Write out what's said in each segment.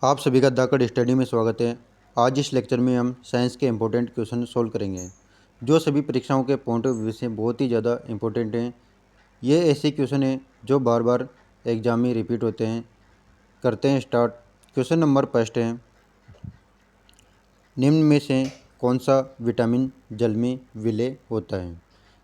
आप सभी का धाकड़ स्टडी में स्वागत है। आज इस लेक्चर में हम साइंस के इम्पोर्टेंट क्वेश्चन सोल्व करेंगे जो सभी परीक्षाओं के पॉइंट ऑफ व्यू से बहुत ही ज़्यादा इम्पोर्टेंट हैं। ये ऐसे क्वेश्चन हैं जो बार बार एग्जाम में रिपीट होते हैं। करते हैं स्टार्ट। क्वेश्चन नंबर फर्स्ट है, निम्न में से कौन सा विटामिन जल में विलय होता है।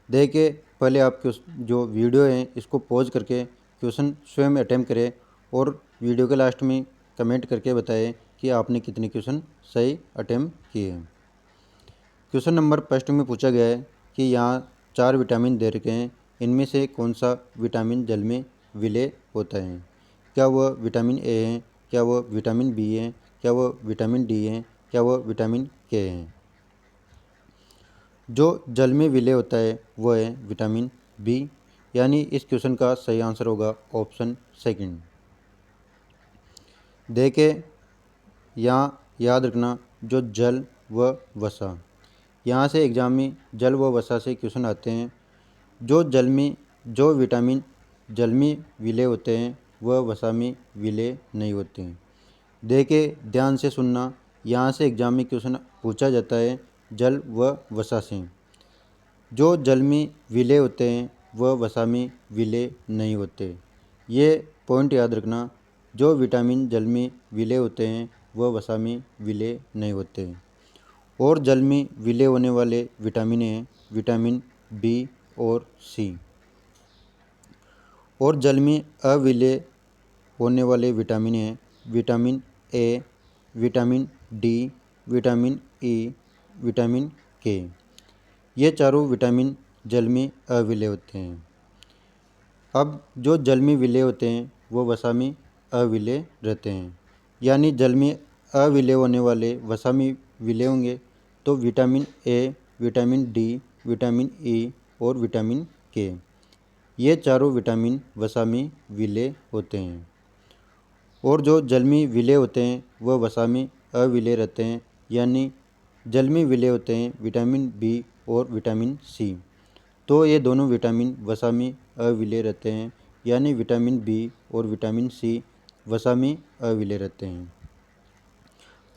देखिए, पहले आप जो वीडियो है इसको पॉज करके क्वेश्चन स्वयं अटैम्प्ट करें और वीडियो के लास्ट में कमेंट करके बताएं कि आपने कितने क्वेश्चन सही अटैम्प्ट किए हैं। क्वेश्चन नंबर फर्स्ट में पूछा गया है कि यहाँ 4 विटामिन दे रखे हैं, इनमें से कौन सा विटामिन जल में विलय होता है। क्या वह विटामिन ए है, क्या वह विटामिन बी है, क्या वह विटामिन डी है, क्या वह विटामिन के है। जो जल में विलय होता है वह है विटामिन बी, यानी इस क्वेश्चन का सही आंसर होगा ऑप्शन सेकंड। देखें, यहाँ याद रखना जो जल व वसा, यहाँ से एग्जाम में जल व वसा से क्वेश्चन आते हैं। जो विटामिन जल में विलय होते हैं वह वसा में विलय नहीं होते हैं। देखिए, ध्यान से सुनना, यहाँ से एग्जाम में क्वेश्चन पूछा जाता है जल व वसा से। जो जल में विलय होते हैं वह वसा में विलय नहीं होते। ये पॉइंट याद रखना, जो विटामिन जल में विलय होते हैं वह वसा में विलय नहीं होते। और जल में विलय होने वाले विटामिन हैं विटामिन बी और सी। और जल में अविलय होने वाले विटामिन हैं vitamin A, vitamin D, vitamin E, vitamin के। ये चारों विटामिन जल में अविलय होते हैं। अब जो जल में विलय होते हैं वो वसा में अविलय रहते हैं, यानी जल में अविलय होने वाले वसा में विलय होंगे तो vitamin A, vitamin D, vitamin E और विटामिन के, ये चारों विटामिन वसा में विलय होते हैं। और जो जल में विलय होते हैं वह वसा में अविलय रहते हैं, यानी जल में विलय होते हैं विटामिन बी और विटामिन सी। तो ये दोनों विटामिन वसा में अविलय रहते हैं, यानी विटामिन बी और विटामिन सी वसा में अविलय रहते हैं।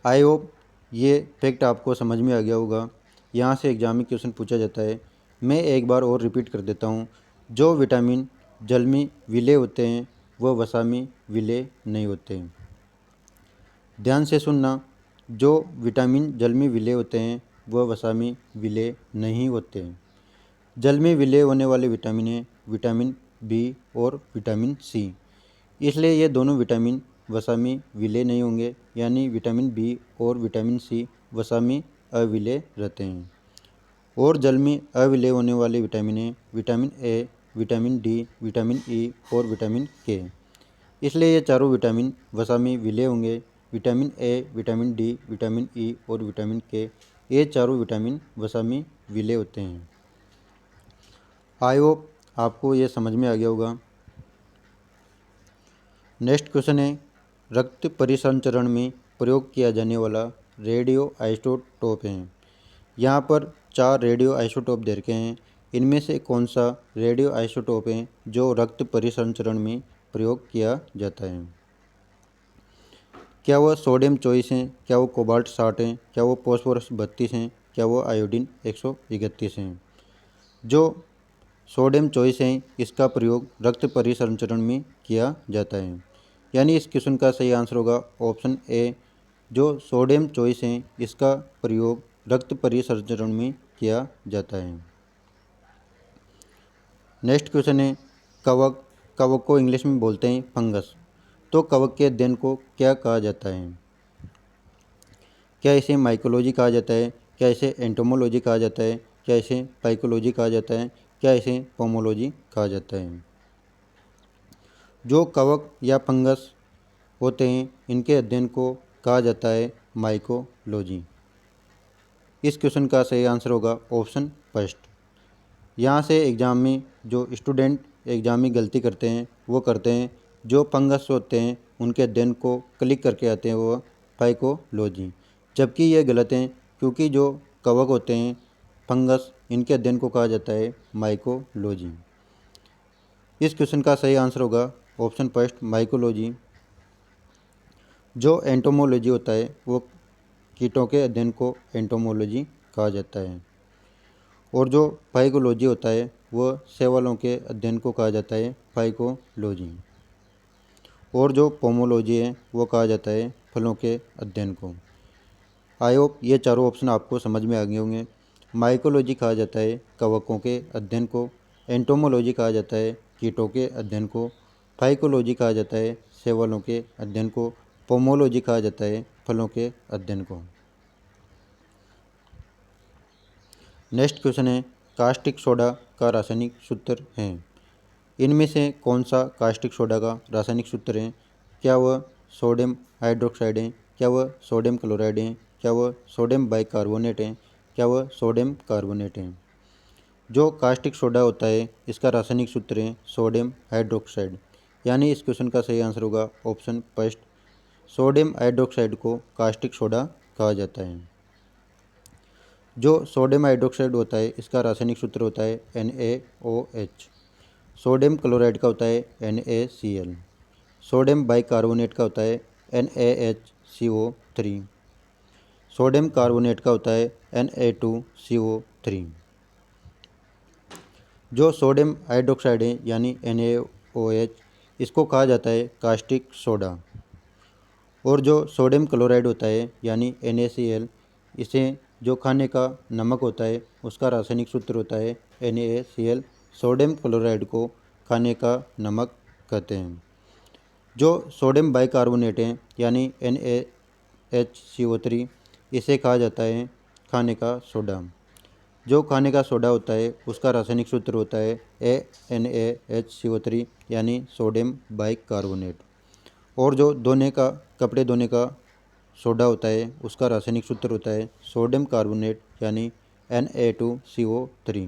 आई होप ये फैक्ट आपको समझ में आ गया होगा। यहाँ से एग्जाम में क्वेश्चन पूछा जाता है। मैं एक बार और रिपीट कर देता हूँ, जो विटामिन जल में विलय होते हैं वह वसा में विलय नहीं होते। ध्यान से सुनना, जो विटामिन जल में विलय होते हैं वह वसा में विलय नहीं होते। जल में विलय होने वाले विटामिन हैं विटामिन बी और विटामिन सी, इसलिए ये दोनों विटामिन वसा में विलय नहीं होंगे, यानी विटामिन बी और विटामिन सी वसा में अविलय रहते हैं। और जल में अविलय होने वाले विटामिन हैं vitamin A, vitamin D, vitamin E और विटामिन के, इसलिए ये चारों विटामिन वसा में विलय होंगे। Vitamin A, vitamin D, vitamin E और विटामिन के, ये चारों विटामिन वसा में विलय होते हैं। आई होप आपको ये समझ में आ गया होगा। नेक्स्ट क्वेश्चन है, रक्त परिसंचरण में प्रयोग किया जाने वाला रेडियो आइसोटोप है। यहाँ पर 4 रेडियो आइसोटोप दे रखे हैं, इनमें से कौन सा रेडियो आइसोटोप है जो रक्त परिसंचरण में प्रयोग किया जाता है। क्या वह सोडियम 24 है, क्या वो कोबाल्ट 60 है, क्या वो फॉस्फोरस 32 हैं, क्या वो आयोडीन 131 हैं। जो सोडियम 24 है इसका प्रयोग रक्त परिसंचरण में किया जाता है, यानी इस क्वेश्चन का सही आंसर होगा ऑप्शन ए। जो सोडियम 24 है इसका प्रयोग रक्त परिसंचरण में किया जाता है। नेक्स्ट क्वेश्चन है, कवक। कवक को इंग्लिश में बोलते हैं फंगस। तो कवक के अध्ययन को क्या कहा जाता है। क्या इसे माइकोलॉजी कहा जाता है, क्या इसे एंटोमोलॉजी कहा जाता है, क्या इसे पाइकोलॉजी कहा जाता है, क्या इसे पोमोलॉजी कहा जाता है। जो कवक या फंगस होते हैं इनके अध्ययन को कहा जाता है माइकोलॉजी। इस क्वेश्चन का सही आंसर होगा ऑप्शन फर्स्ट। यहाँ से एग्ज़ाम में जो स्टूडेंट एग्ज़ाम में गलती करते हैं वो करते हैं, जो फंगस होते हैं उनके अध्ययन को क्लिक करके आते हैं वो फाइकोलॉजी, जबकि ये गलत हैं, क्योंकि जो कवक होते हैं फंगस इनके अध्ययन को कहा जाता है माइकोलॉजी। इस क्वेश्चन का सही आंसर होगा ऑप्शन फर्स्ट माइकोलॉजी। जो एंटोमोलॉजी होता है वो कीटों के अध्ययन को एंटोमोलॉजी कहा जाता है, और जो फाइकोलॉजी होता है वो शैवालों के अध्ययन को कहा जाता है फाइकोलॉजी, और जो पोमोलॉजी है वो कहा जाता है फलों के अध्ययन को। आई होप ये चारों ऑप्शन आपको समझ में आ गए होंगे। माइकोलॉजी कहा जाता है कवकों के अध्ययन को, एंटोमोलॉजी कहा जाता है कीटों के अध्ययन को, फाइकोलॉजी कहा जाता है शैवालों के अध्ययन को, पोमोलॉजी कहा जाता है फलों के अध्ययन को। नेक्स्ट क्वेश्चन है, कास्टिक सोडा का रासायनिक सूत्र है। इनमें से कौन सा कास्टिक सोडा का रासायनिक सूत्र है? क्या वह सोडियम हाइड्रोक्साइड है? क्या वह सोडियम क्लोराइड है? क्या वह सोडियम बाइकार्बोनेट है? क्या वह सोडियम कार्बोनेट है? जो कास्टिक सोडा होता है इसका रासायनिक सूत्र है सोडियम हाइड्रोक्साइड, यानी इस क्वेश्चन का सही आंसर होगा ऑप्शन फर्स्ट। सोडियम हाइड्रोक्साइड को कास्टिक सोडा कहा जाता है। जो सोडियम हाइड्रोक्साइड होता है इसका रासायनिक सूत्र होता है NaOH। सोडियम क्लोराइड का होता है NaCl। सोडियम बाइकार्बोनेट का होता है NaHCO3। सोडियम कार्बोनेट का होता है Na2CO3। जो सोडियम हाइड्रोक्साइड है यानी NaOH, इसको कहा जाता है कास्टिक सोडा, और जो सोडियम क्लोराइड होता है यानी NaCl, इसे जो खाने का नमक होता है उसका रासायनिक सूत्र होता है NaCl। सोडियम क्लोराइड को खाने का नमक कहते हैं। जो सोडियम बाइकार्बोनेट है यानी NaHCO3, इसे कहा जाता है खाने का सोडा। जो खाने का सोडा होता है उसका रासायनिक सूत्र होता है NaHCO3 यानी सोडियम बाइकार्बोनेट, और जो कपड़े धोने का सोडा होता है उसका रासायनिक सूत्र होता है सोडियम कार्बोनेट यानी Na2CO3।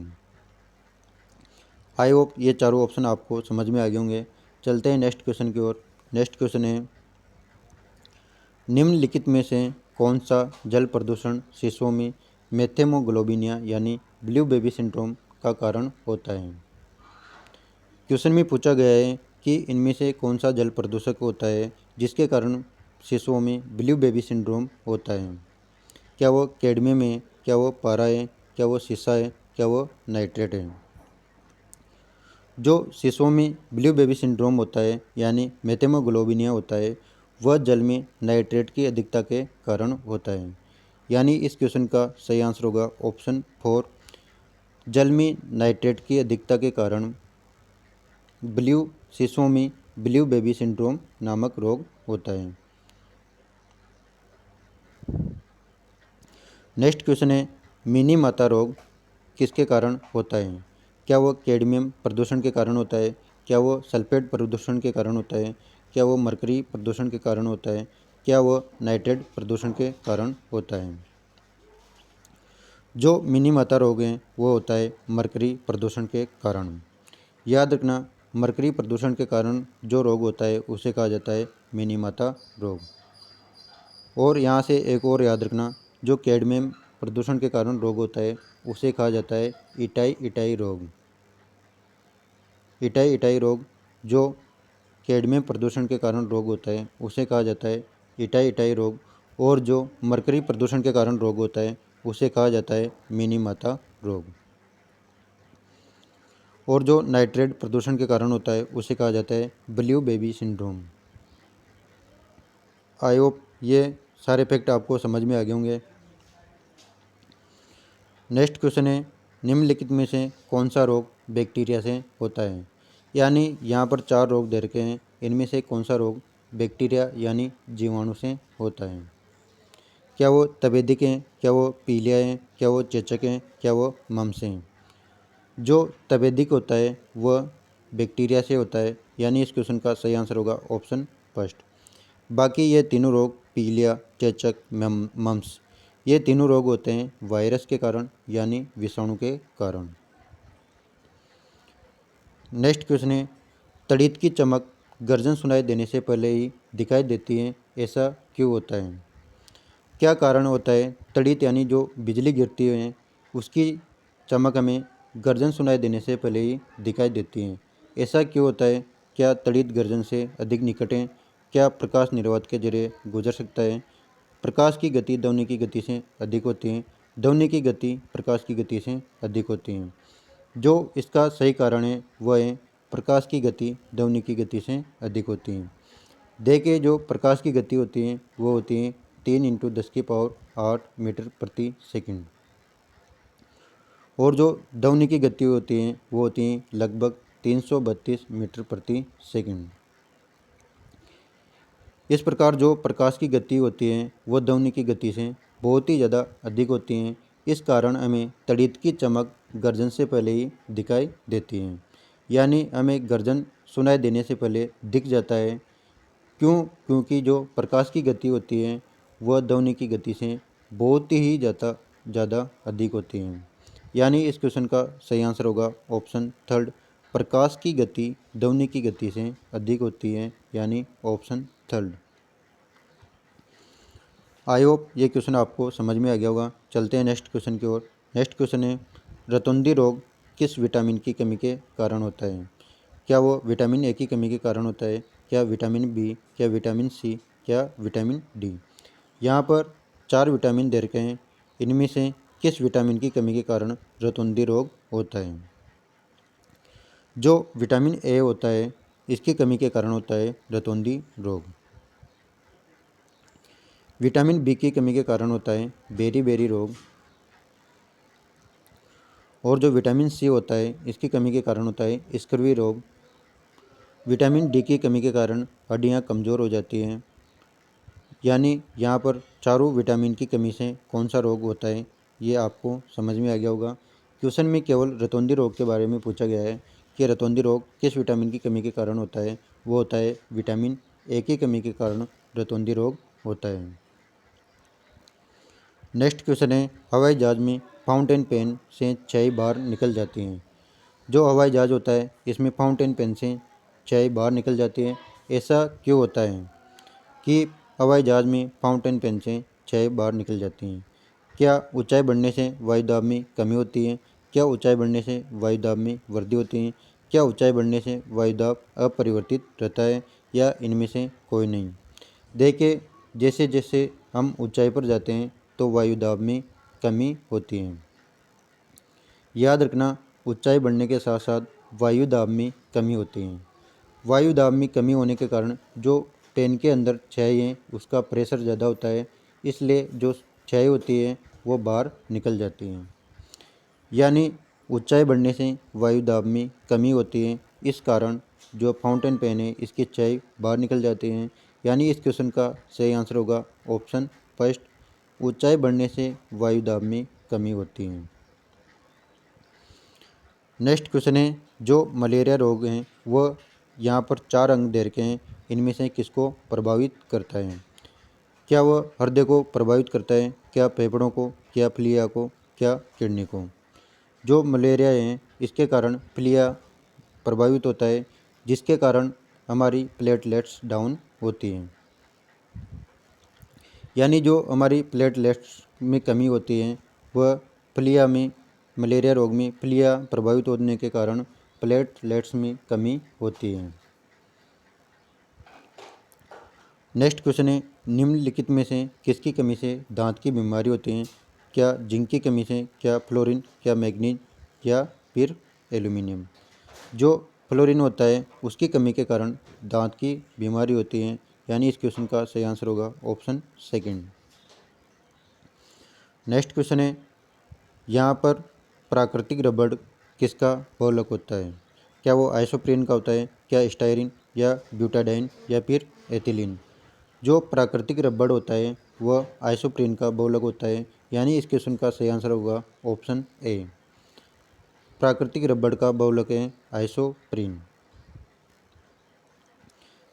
आई होप ये चारों ऑप्शन आपको समझ में आ गए होंगे। चलते हैं नेक्स्ट क्वेश्चन की ओर। नेक्स्ट क्वेश्चन है, निम्नलिखित में से कौन सा जल प्रदूषण शिशुओं में मेथेमोग्लोबिनिया यानी ब्लू बेबी सिंड्रोम का कारण होता है? क्वेश्चन में पूछा गया है कि इनमें से कौन सा जल प्रदूषक होता है जिसके कारण शिशुओं में ब्लू बेबी सिंड्रोम होता है? क्या वो कैडमियम है? क्या वो पारा है? क्या वो शीशा है? क्या वो नाइट्रेट है? जो शिशुओं में ब्लू बेबी सिंड्रोम होता है यानी मेथेमोग्लोबिनिया होता है, वह जल में नाइट्रेट की अधिकता के कारण होता है, यानी इस क्वेश्चन का सही आंसर होगा ऑप्शन 4। जल में नाइट्रेट की अधिकता के कारण शिशुओं में ब्लू बेबी सिंड्रोम नामक रोग होता है। नेक्स्ट क्वेश्चन है, मिनी माता रोग किसके कारण होता है? क्या वो कैडमियम प्रदूषण के कारण होता है? क्या वो सल्फेट प्रदूषण के कारण होता है? क्या वो मरकरी प्रदूषण के कारण होता है? क्या वो नाइट्रेट प्रदूषण के कारण होता है? जो मिनी माता रोग है वो होता है मरकरी प्रदूषण के कारण। याद रखना, मरकरी प्रदूषण के कारण जो रोग होता है उसे कहा जाता है मिनी माता रोग। और यहाँ से एक और याद रखना, जो कैडमियम प्रदूषण के कारण रोग होता है उसे कहा जाता है इटाई रोग। इटाई रोग जो कैडमियम प्रदूषण के कारण रोग होता है उसे कहा जाता है इटाई रोग, और जो मरकरी प्रदूषण के कारण रोग होता है उसे कहा जाता है मिनी माता रोग, और जो नाइट्रेट प्रदूषण के कारण होता है उसे कहा जाता है blue baby syndrome. I hope ये सारे फैक्ट आपको समझ में आ गए होंगे। नेक्स्ट क्वेश्चन है, निम्नलिखित में से कौन सा रोग बैक्टीरिया से होता है? यानी यहाँ पर 4 रोग दे रखे हैं, इनमें से कौन सा रोग बैक्टीरिया यानी जीवाणु से होता है? क्या वो तपेदिक हैं? क्या वो पीलिया हैं? क्या वो चेचक हैं? क्या वो मम्स हैं? जो तपेदिक होता है वह बैक्टीरिया से होता है, यानी इस क्वेश्चन का सही आंसर होगा ऑप्शन फर्स्ट। बाकी ये तीनों रोग पीलिया, चेचक, मम्स, ये तीनों रोग होते हैं वायरस के कारण यानी विषाणु के कारण। नेक्स्ट क्वेश्चन है, तड़ित की चमक गर्जन सुनाई देने से पहले ही दिखाई देती है, ऐसा क्यों होता है? क्या कारण होता है तड़ित यानी जो बिजली गिरती है उसकी चमक हमें गर्जन सुनाई देने से पहले ही दिखाई देती है, ऐसा क्यों होता है? क्या तड़ित गर्जन से अधिक निकट है? क्या प्रकाश निर्वात के जरिए गुजर सकता है? प्रकाश की गति ध्वनि की गति से अधिक होती है। ध्वनि की गति प्रकाश की गति से अधिक होती है। जो इसका सही कारण है वह है प्रकाश की गति ध्वनि की गति से अधिक होती है। देखिए, जो प्रकाश की गति होती है वो होती है 3 × 10⁸ मीटर प्रति सेकंड, और जो ध्वनि की गति होती है वो होती है लगभग 332 मीटर प्रति सेकंड। इस प्रकार जो प्रकाश की गति होती है वो ध्वनि की गति से बहुत ही ज़्यादा अधिक होती है। इस कारण हमें तड़ित की चमक गर्जन से पहले ही दिखाई देती है, यानी हमें गर्जन सुनाई देने से पहले दिख जाता है। क्यों? क्योंकि जो प्रकाश की गति होती है वह ध्वनि की गति से बहुत ही ज़्यादा अधिक होती है। यानी इस क्वेश्चन का सही आंसर होगा ऑप्शन थर्ड, प्रकाश की गति ध्वनि की गति से अधिक होती है, यानी ऑप्शन थर्ड। आई होप ये क्वेश्चन आपको समझ में आ गया होगा। चलते हैं नेक्स्ट क्वेश्चन की ओर। नेक्स्ट क्वेश्चन है, रतौंधी रोग किस विटामिन की कमी के कारण होता है? क्या वो विटामिन ए की कमी के कारण होता है, क्या विटामिन बी, क्या विटामिन सी, क्या विटामिन डी? यहाँ पर 4 विटामिन दे रखे हैं, इनमें से किस विटामिन की कमी के कारण रतौंधी रोग होता है? जो विटामिन ए होता है इसकी कमी के कारण होता है रतौंधी रोग। विटामिन बी की कमी के कारण होता है बेरी रोग, और जो विटामिन सी होता है इसकी कमी के कारण होता है स्कर्वी रोग। विटामिन डी की कमी के कारण हड्डियाँ कमज़ोर हो जाती हैं। यानी यहाँ पर चारों विटामिन की कमी से कौन सा रोग होता है ये आपको समझ में आ गया होगा। क्वेश्चन में केवल रतौंधी रोग के बारे में पूछा गया है कि रतौंधी रोग किस विटामिन की कमी के कारण होता है। वो होता है विटामिन ए की कमी के कारण रतौंधी रोग होता है। नेक्स्ट क्वेश्चन है, हवाई जहाज़ में फाउंटेन पेन से स्याही बाहर निकल जाती हैं। जो हवाई जहाज़ होता है इसमें फाउंटेन पेन से स्याही बाहर निकल जाती है। ऐसा क्यों होता है कि हवाई जहाज़ में फाउंटेन पेन से स्याही बाहर निकल जाती हैं? क्या ऊंचाई बढ़ने से वायुदाब में कमी होती है? क्या ऊंचाई बढ़ने से वायुदाब में वृद्धि होती है? क्या ऊंचाई बढ़ने से वायुदाब अपरिवर्तित रहता है, या इनमें से कोई नहीं? देखिए, जैसे जैसे हम ऊंचाई पर जाते हैं तो वायुदाब में कमी होती है। याद रखना, ऊंचाई बढ़ने के साथ साथ वायुदाब में कमी होती है। वायुदाब में कमी होने के कारण जो पेन के अंदर स्याही है उसका प्रेशर ज़्यादा होता है, इसलिए जो स्याही होती है वो बाहर निकल जाती है। यानी ऊंचाई बढ़ने से वायुदाब में कमी होती है, इस कारण जो फाउंटेन पेन है इसकी स्याही बाहर निकल जाती है। यानी इस क्वेश्चन का सही आंसर होगा ऑप्शन फर्स्ट, ऊंचाई बढ़ने से वायुदाब में कमी होती है। नेक्स्ट क्वेश्चन है, जो मलेरिया रोग हैं वह यहाँ पर 4 अंग दे रखे हैं, इनमें से किसको प्रभावित करता है? क्या वह हृदय को प्रभावित करता है, क्या फेफड़ों को, क्या प्लीहा को, क्या किडनी को? जो मलेरिया है इसके कारण प्लीहा प्रभावित होता है, जिसके कारण हमारी प्लेटलेट्स डाउन होती हैं। यानी जो हमारी प्लेटलेट्स में कमी होती है वह प्लीहा में, मलेरिया रोग में प्लीहा प्रभावित होने के कारण प्लेटलेट्स में कमी होती है। नेक्स्ट क्वेश्चन है, निम्नलिखित में से किसकी कमी से दांत की बीमारी होती है? क्या जिंक की कमी से, क्या फ्लोरीन, क्या मैग्नीज, या फिर एल्यूमिनियम? जो फ्लोरीन होता है उसकी कमी के कारण दांत की बीमारी होती है, यानी इस क्वेश्चन का सही आंसर होगा ऑप्शन सेकंड। नेक्स्ट क्वेश्चन है, यहाँ पर प्राकृतिक रबड़ किसका बहुलक होता है? क्या वो आइसोप्रीन का होता है, क्या स्टायरीन, या ब्यूटाडाइन, या फिर एथिलीन? जो प्राकृतिक रबड़ होता है वह आइसोप्रीन का बहुलक होता है, यानी इस क्वेश्चन का सही आंसर होगा ऑप्शन ए, प्राकृतिक रबड़ का बहुलक है आइसोप्रीन।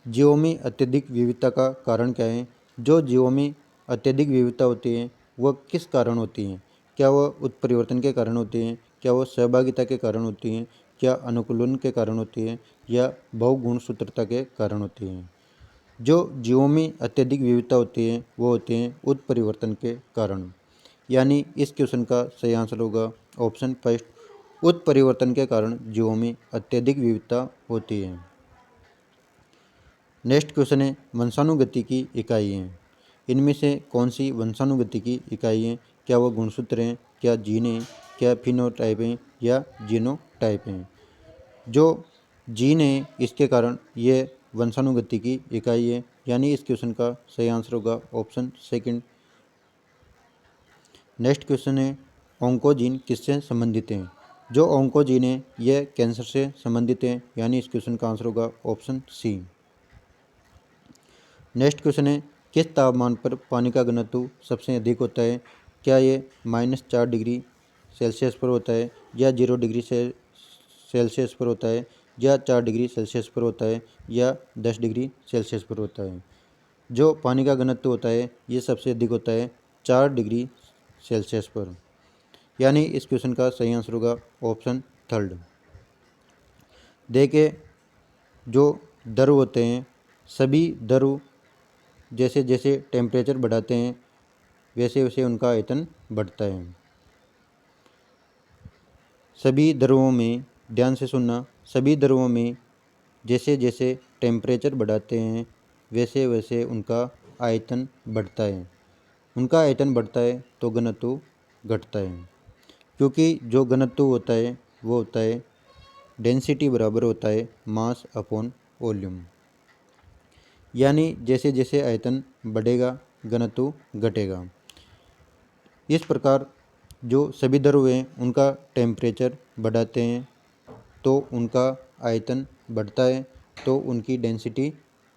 जीवों में अत्यधिक विविधता का कारण क्या है? जो जीवों में अत्यधिक विविधता होती है वह किस कारण होती है? क्या वह उत्परिवर्तन के कारण होती हैं, क्या वह सहभागिता के कारण होती हैं, क्या अनुकूलन के कारण होती है, या बहुगुणसूत्रता के कारण होती हैं? जो जीवों में अत्यधिक विविधता होती है वो होती हैं उत्परिवर्तन के कारण, यानी इस क्वेश्चन का सही आंसर होगा ऑप्शन फर्स्ट, उत्परिवर्तन के कारण जीवों में अत्यधिक विविधता होती है। नेक्स्ट क्वेश्चन है वंशानुगति की इकाई हैं। इनमें से कौन सी वंशानुगति की इकाई हैं? क्या वो गुणसूत्र हैं, क्या जीन हैं, क्या फिनोटाइप हैं या जीनोटाइप हैं? जो जीन है इसके कारण ये वंशानुगति की इकाई है, यानी इस क्वेश्चन का सही आंसर होगा ऑप्शन सेकंड। नेक्स्ट क्वेश्चन है ऑन्कोजीन किससे संबंधित हैं? जो ऑन्कोजीन है ये कैंसर से संबंधित हैं, यानी इस क्वेश्चन का आंसर होगा ऑप्शन सी। नेक्स्ट क्वेश्चन है किस तापमान पर पानी का घनत्व सबसे अधिक होता है? क्या ये -4 डिग्री सेल्सियस पर होता है, या 0 डिग्री सेल्सियस पर होता है, या 4 डिग्री सेल्सियस पर होता है, या 10 डिग्री सेल्सियस पर होता है? जो पानी का घनत्व होता है ये सबसे अधिक होता है 4 डिग्री सेल्सियस पर, यानी इस क्वेश्चन का सही आंसर होगा ऑप्शन थर्ड। देखिए जो द्रव होते हैं सभी द्रव जैसे जैसे टेम्परेचर बढ़ाते हैं वैसे वैसे उनका आयतन बढ़ता है। सभी द्रवों में, ध्यान से सुनना, सभी द्रवों में जैसे जैसे टेम्परेचर बढ़ाते हैं वैसे वैसे उनका आयतन बढ़ता है। उनका आयतन बढ़ता है तो घनत्व घटता है, क्योंकि जो घनत्व होता है वो होता है डेंसिटी बराबर होता है मास अपॉन वॉल्यूम, यानी जैसे जैसे आयतन बढ़ेगा घनत्व घटेगा। इस प्रकार जो सभी द्रव हैं उनका टेम्परेचर बढ़ाते हैं तो उनका आयतन बढ़ता है तो उनकी डेंसिटी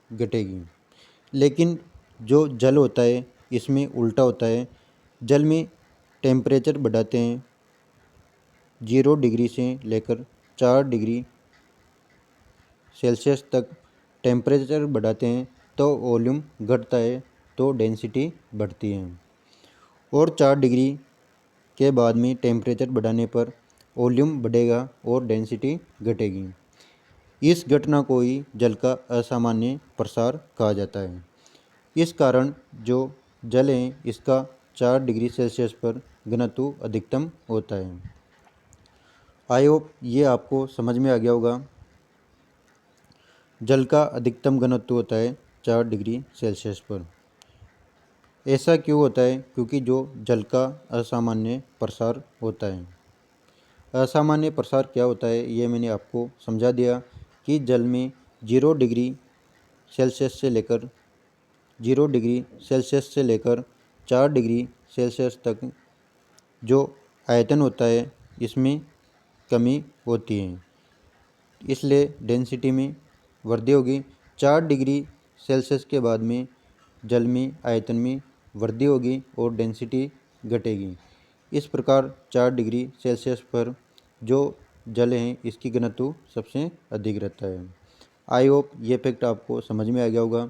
घटेगी। लेकिन जो जल होता है इसमें उल्टा होता है। जल में टेम्परेचर बढ़ाते हैं 0 डिग्री से लेकर 4 डिग्री सेल्सियस तक टेम्परेचर बढ़ाते हैं तो वॉल्यूम घटता है तो डेंसिटी बढ़ती है, और 4 डिग्री के बाद में टेम्परेचर बढ़ाने पर वॉल्यूम बढ़ेगा और डेंसिटी घटेगी। इस घटना को ही जल का असामान्य प्रसार कहा जाता है। इस कारण जो जल है इसका 4 डिग्री सेल्सियस पर घनत्व अधिकतम होता है। आई होप ये आपको समझ में आ गया होगा। जल का अधिकतम घनत्व होता है 4 डिग्री सेल्सियस पर। ऐसा क्यों होता है? क्योंकि जो जल का असामान्य प्रसार होता है। असामान्य प्रसार क्या होता है ये मैंने आपको समझा दिया कि जल में 0 डिग्री सेल्सियस से लेकर 0 डिग्री सेल्सियस से लेकर 4 डिग्री सेल्सियस तक जो आयतन होता है इसमें कमी होती है, इसलिए डेंसिटी में वृद्धि होगी। 4 डिग्री सेल्सियस के बाद में जल में आयतन में वृद्धि होगी और डेंसिटी घटेगी। इस प्रकार 4 डिग्री सेल्सियस पर जो जल है इसकी घनत्व सबसे अधिक रहता है। आई होप ये फैक्ट आपको समझ में आ गया होगा।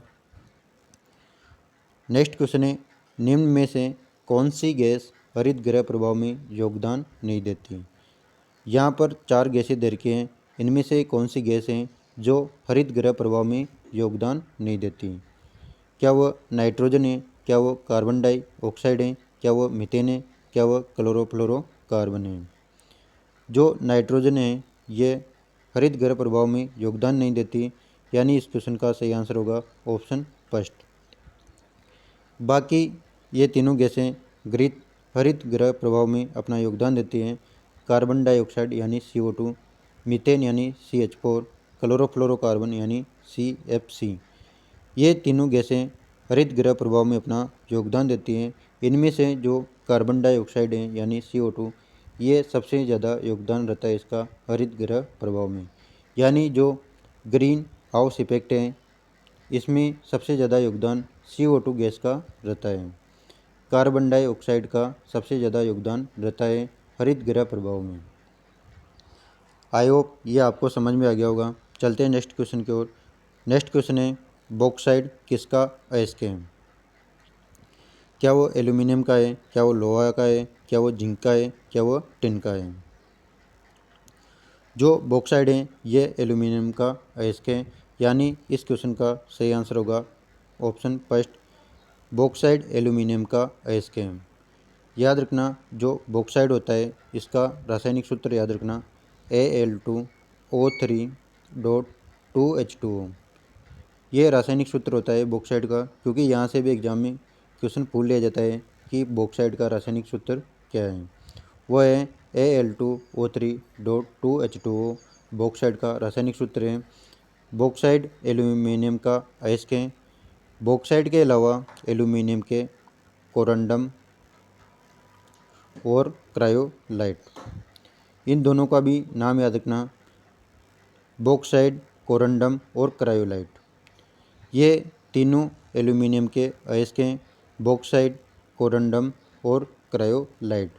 नेक्स्ट क्वेश्चन है निम्न में से कौन सी गैस हरित गृह प्रभाव में योगदान नहीं देती? यहाँ पर 4 गैसें दे रखी हैं। इनमें से कौन सी गैस हैं जो हरित गृह प्रभाव में योगदान नहीं देती? क्या वह नाइट्रोजन है, क्या वो कार्बन डाइऑक्साइड है, क्या वो मीथेन है, क्या वह क्लोरोफ्लोरोकार्बन है? जो नाइट्रोजन है ये हरित गृह प्रभाव में योगदान नहीं देती, यानी इस क्वेश्चन का सही आंसर होगा ऑप्शन फर्स्ट। बाकी ये तीनों गैसें हरित गृह प्रभाव में अपना योगदान देती हैं। कार्बन डाइऑक्साइड यानी CO2, मीथेन यानी CH4, क्लोरोफ्लोरोकार्बन यानी CFC, ये तीनों गैसें हरित गृह प्रभाव में अपना योगदान देती हैं। इनमें से जो कार्बन डाइऑक्साइड है यानी CO2 ये सबसे ज़्यादा योगदान रहता है इसका हरित गृह प्रभाव में, यानी जो ग्रीन हाउस इफेक्ट है इसमें सबसे ज़्यादा योगदान CO2 गैस का रहता है। कार्बन डाइऑक्साइड का सबसे ज़्यादा योगदान रहता है हरित गृह प्रभाव में। आई होप ये आपको समझ में आ गया होगा। चलते हैं नेक्स्ट क्वेश्चन की ओर। नेक्स्ट क्वेश्चन है बॉक्साइट किसका अयस्क है? क्या वो एल्यूमिनियम का है, क्या वो लोहा का है, क्या वो जिंक का है, क्या वो टिन का है? जो बॉक्साइड है ये एल्यूमिनियम का अयस्क है, यानी इस क्वेश्चन का सही आंसर होगा ऑप्शन फर्स्ट। बॉक्साइड एल्यूमिनियम का अयस्क है। याद रखना जो बॉक्साइड होता है इसका रासायनिक सूत्र याद रखना Al2O3.2H2O। ये रासायनिक सूत्र होता है बॉक्साइट का, क्योंकि यहाँ से भी एग्जाम में क्वेश्चन पूछ लिया जाता है कि बॉक्साइट का रासायनिक सूत्र क्या है। वो है Al2O3.2H2O बॉक्साइट का रासायनिक सूत्र है। बॉक्साइट एल्यूमिनियम का अयस्क है। बॉक्साइट के अलावा एल्यूमिनियम के कोरंडम और क्रायोलाइट, इन दोनों का भी नाम याद रखना, बॉक्साइट, कोरंडम और क्रायोलाइट। ये तीनों एल्यूमिनियम के अयस्क हैं, बॉक्साइट, कोरंडम और क्रायोलाइट।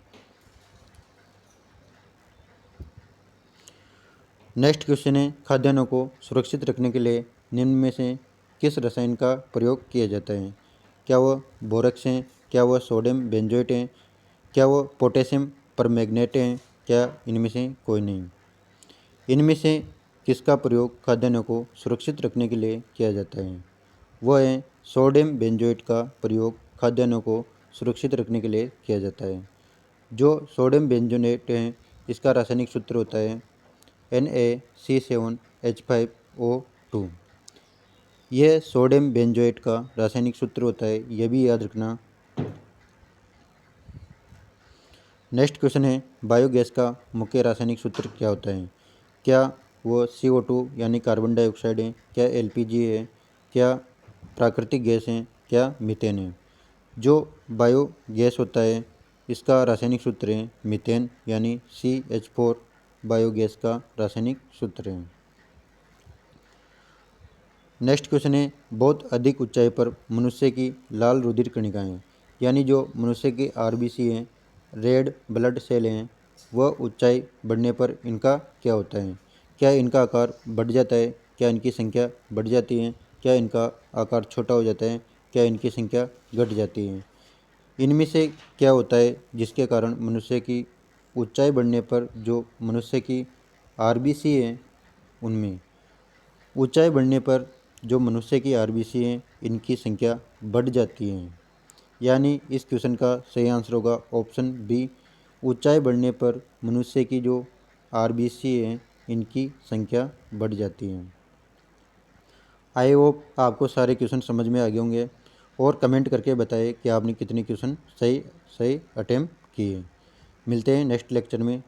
नेक्स्ट क्वेश्चन है, खाद्यान्नों को सुरक्षित रखने के लिए निम्न में से किस रसायन का प्रयोग किया जाता है? क्या वह बोरक्स हैं? क्या वह सोडियम बेंजोएट हैं? क्या वह पोटेशियम परमैंगनेट हैं? क्या इनमें से कोई नहीं? इनमें से किसका प्रयोग खाद्यान्नों को सुरक्षित रखने के लिए किया जाता है? वह है सोडियम बेंजोएट का प्रयोग खाद्यान्नों को सुरक्षित रखने के लिए किया जाता है। जो सोडियम बेंजोएट है, इसका रासायनिक सूत्र होता है NaC7H5O2। यह सोडियम बेंजोएट का रासायनिक सूत्र होता है, यह भी याद रखना। नेक्स्ट क्वेश्चन है, बायोगैस का मुख्य रासायनिक सूत्र क्या होता है? क्या वो CO2 यानी कार्बन डाइऑक्साइड है? क्या LPG है? क्या प्राकृतिक गैस है? क्या मीथेन है? जो बायोगैस होता है, इसका रासायनिक सूत्र है मीथेन यानी CH4 बायोगैस का रासायनिक सूत्र है। नेक्स्ट क्वेश्चन है, बहुत अधिक ऊंचाई पर मनुष्य की लाल रुधिर कणिकाएं यानी जो मनुष्य की RBC हैं, रेड ब्लड सेल हैं, वह ऊंचाई बढ़ने पर इनका क्या होता है? क्या इनका आकार बढ़ जाता है? क्या इनकी संख्या बढ़ जाती है? क्या इनका आकार छोटा हो जाता है? क्या इनकी संख्या घट जाती है? इनमें से क्या होता है जिसके कारण मनुष्य की ऊंचाई बढ़ने पर जो मनुष्य की RBC है, उनमें ऊंचाई बढ़ने पर जो मनुष्य की RBC हैं, इनकी संख्या बढ़ जाती है। यानी इस क्वेश्चन का सही आंसर होगा ऑप्शन बी, ऊंचाई बढ़ने पर मनुष्य की जो RBC हैं, इनकी संख्या बढ़ जाती है। आई होप आपको सारे क्वेश्चन समझ में आ गए होंगे, और कमेंट करके बताएं कि आपने कितने क्वेश्चन सही अटेम्प्ट किए। मिलते हैं नेक्स्ट लेक्चर में।